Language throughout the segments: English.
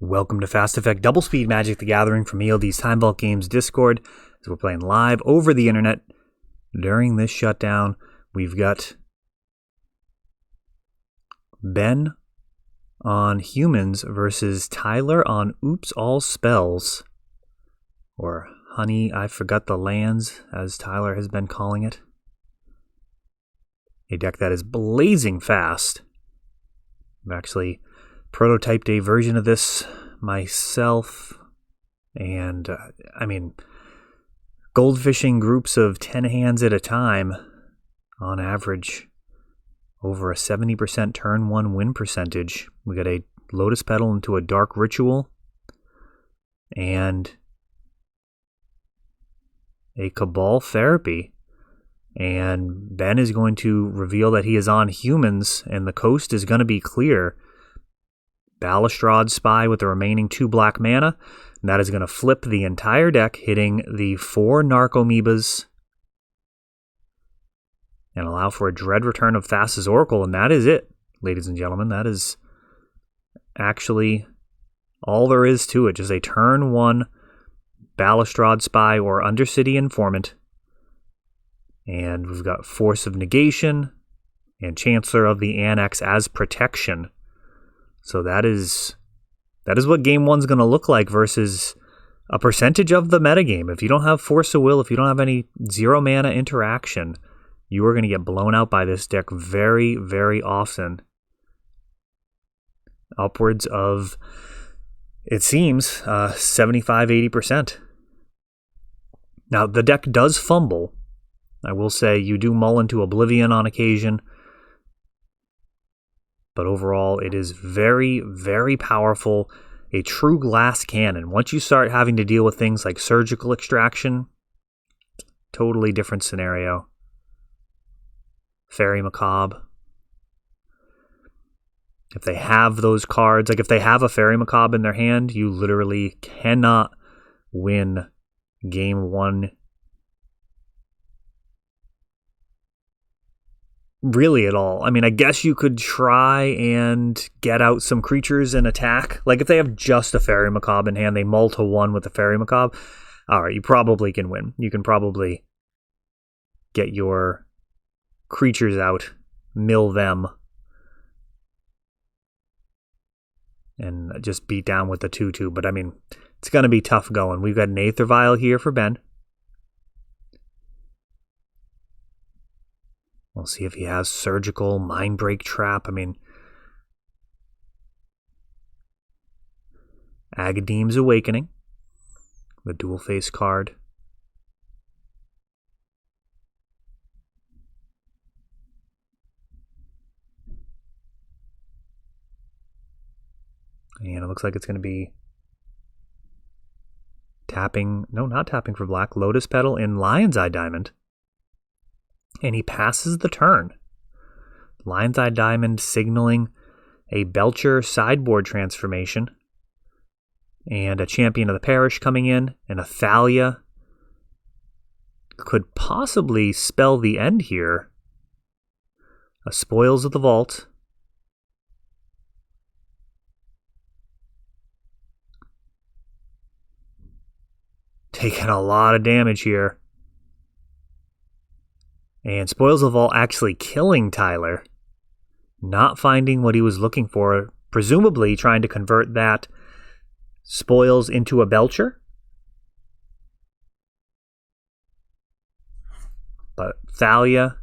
Welcome to Fast Effect Double Speed Magic the Gathering from ELD's Time Vault Games Discord. As we're playing live over the internet during this shutdown, we've got Ben on Humans versus Tyler on Oops All Spells. Or Honey, I Forgot the Lands, as Tyler has been calling it. A deck that is blazing fast. I've actually prototyped a version of this myself, and goldfishing groups of 10 hands at a time, on average over a 70% turn 1 win percentage. We got a Lotus Petal into a Dark Ritual and a Cabal Therapy, and Ben is going to reveal that he is on Humans and the coast is going to be clear. Balustrade Spy with the remaining 2 black mana, and that is going to flip the entire deck, hitting the 4 Narcomoebas and allow for a Dread Return of Thassa's Oracle, and that is it, ladies and gentlemen. That is actually all there is to it. Just a turn 1 Balustrade Spy or Undercity Informant, and we've got Force of Negation and Chancellor of the Annex as protection. So that is what game one's going to look like versus a percentage of the metagame. If you don't have Force of Will, if you don't have any 0 mana interaction, you are going to get blown out by this deck very, very often. Upwards of, it seems, 75-80%. Now, the deck does fumble. I will say you do mull into Oblivion on occasion. But overall, it is very, very powerful. A true glass cannon. Once you start having to deal with things like surgical extraction, totally different scenario. Fairy Macabre. If they have those cards, like if they have a Fairy Macabre in their hand, you literally cannot win game 1 really at all. I mean, I guess you could try and get out some creatures and attack. Like if they have just a Fairy Macabre in hand, they mull to 1 with the Fairy Macabre. All right, you probably can win. You can probably get your creatures out, mill them, and just beat down with the 2/2. But I mean, it's going to be tough going. We've got an Aether Vial here for Ben. We'll see if he has Surgical, Mindbreak Trap. I mean, Agadeem's Awakening, the dual face card. And it looks like it's going to be tapping, no, not tapping for black, Lotus Petal in Lion's Eye Diamond. And he passes the turn. Lion's Eye Diamond signaling a Belcher sideboard transformation. And a Champion of the Parish coming in. And a Thalia could possibly spell the end here. A Spoils of the Vault. Taking a lot of damage here. And Spoils of the Vault actually killing Tyler. Not finding what he was looking for. Presumably trying to convert that Spoils into a Belcher. But Thalia,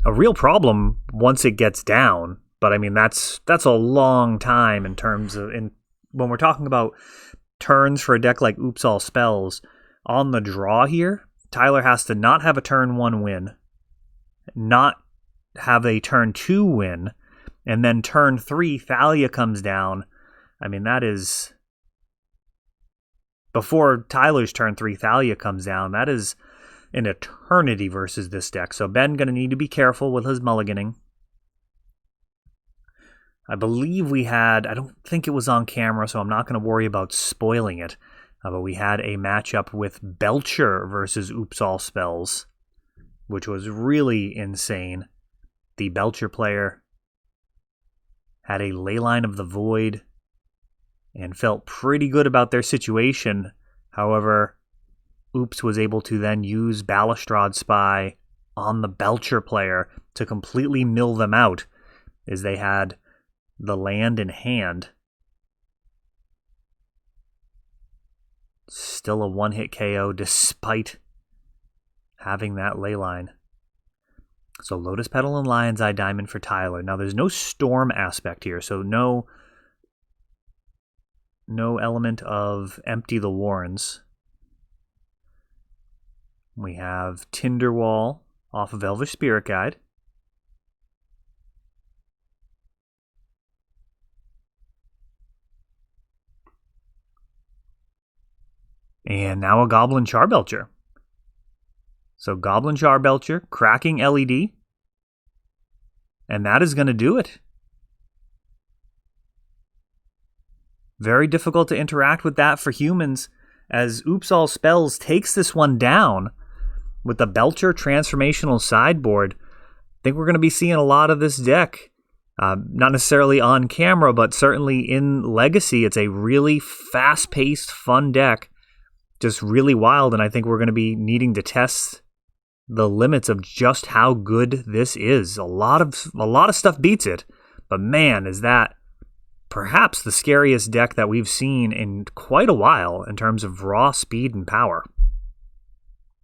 a real problem once it gets down. But I mean, that's a long time in terms of, when we're talking about turns for a deck like Oops All Spells, on the draw here, Tyler has to not have a turn 1 win, not have a turn 2 win, and then turn 3, Thalia comes down. I mean, that is, before Tyler's turn 3, Thalia comes down. That is an eternity versus this deck. So Ben going to need to be careful with his mulliganing. I believe we had, I don't think it was on camera, so I'm not going to worry about spoiling it. But we had a matchup with Belcher versus Oops All Spells, which was really insane. The Belcher player had a Leyline of the Void and felt pretty good about their situation. However, Oops was able to then use Balustrade Spy on the Belcher player to completely mill them out, as they had the land in hand. Still a one-hit KO despite having that leyline. So Lotus Petal and Lion's Eye Diamond for Tyler. Now there's no storm aspect here, so no element of Empty the Warrens. We have Tinderwall off of Elvish Spirit Guide. And now a Goblin Charbelcher. So Goblin Charbelcher, cracking LED. And that is going to do it. Very difficult to interact with that for humans, as Oops All Spells takes this one down with the Belcher Transformational Sideboard. I think we're going to be seeing a lot of this deck. Not necessarily on camera, but certainly in Legacy. It's a really fast-paced, fun deck. Just really wild, and I think we're going to be needing to test the limits of just how good this is. A lot of stuff beats it, but man, is that perhaps the scariest deck that we've seen in quite a while in terms of raw speed and power.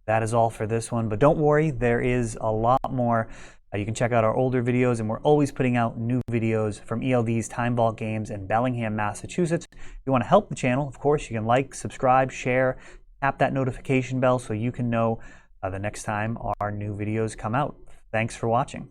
That is all for this one, but don't worry, there is a lot more. You can check out our older videos, and we're always putting out new videos from ELD's Time Vault Games in Bellingham, Massachusetts. If you want to help the channel, of course, you can like, subscribe, share, tap that notification bell so you can know the next time our new videos come out. Thanks for watching.